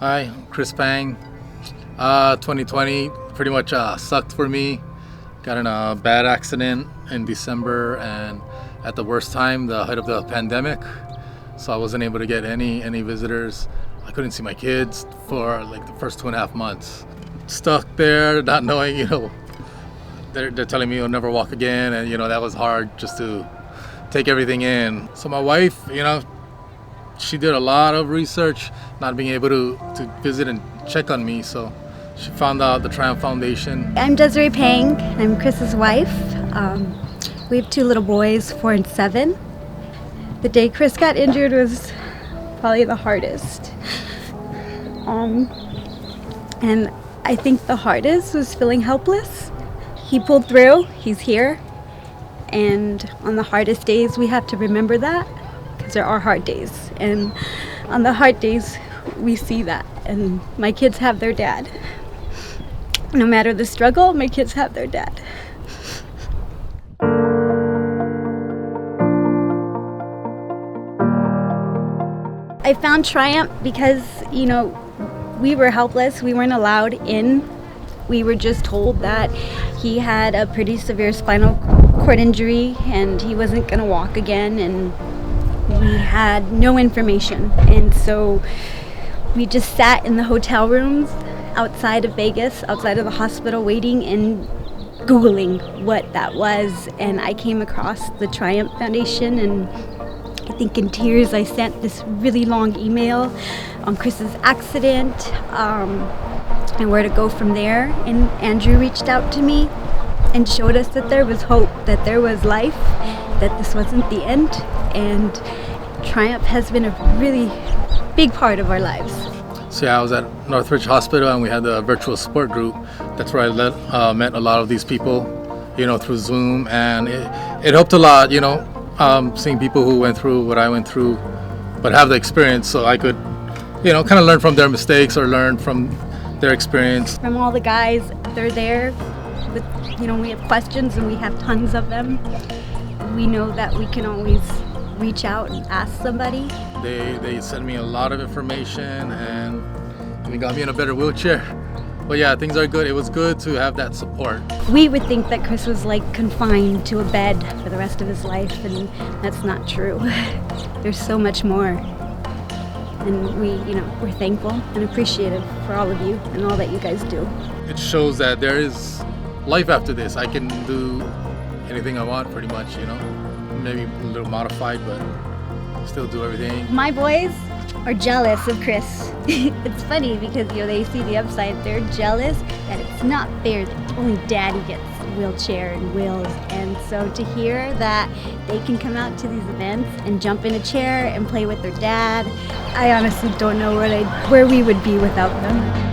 Hi, Chris Pang. 2020 pretty much sucked for me. Got in a bad accident in December and at the worst time, the height of the pandemic. So I wasn't able to get any visitors. I couldn't see my kids for like the first 2.5 months. Stuck there, not knowing, they're telling me you'll never walk again, and that was hard just to take everything in. So my wife, she did a lot of research, not being able to visit and check on me, so she found out the Triumph Foundation. I'm Deserie Pang. I'm Chris's wife. We have 2 little boys, 4 and 7. The day Chris got injured was probably the hardest. And I think the hardest was feeling helpless. He pulled through, he's here. And on the hardest days, we have to remember that, because there are hard days. And on the hard days, we see that. And my kids have their dad. No matter the struggle, my kids have their dad. I found Triumph because, we were helpless. We weren't allowed in. We were just told that he had a pretty severe spinal cord injury and he wasn't going to walk again, and we had no information. And so we just sat in the hotel rooms outside of Vegas, outside of the hospital, waiting and Googling what that was. And I came across the Triumph Foundation, and I think in tears I sent this really long email on Chris's accident and where to go from there. And Andrew reached out to me and showed us that there was hope, that there was life, that this wasn't the end. And Triumph has been a really big part of our lives. So I was at Northridge Hospital, and we had the virtual support group. That's where I met a lot of these people, through Zoom, and it helped a lot, seeing people who went through what I went through, but have the experience, so I could, kind of learn from their mistakes or learn from their experience. From all the guys, they're there with, we have questions, and we have tons of them. We know that we can always reach out and ask somebody. They sent me a lot of information, and they got me in a better wheelchair. But yeah, things are good. It was good to have that support. We would think that Chris was confined to a bed for the rest of his life, and that's not true. There's so much more. And we're thankful and appreciative for all of you and all that you guys do. It shows that there is life after this. I can do anything I want pretty much, maybe a little modified, but still do everything. My boys are jealous of Chris. It's funny because they see the upside. They're jealous that it's not fair that only daddy gets a wheelchair and wheels. And so to hear that they can come out to these events and jump in a chair and play with their dad, I honestly don't know where we would be without them.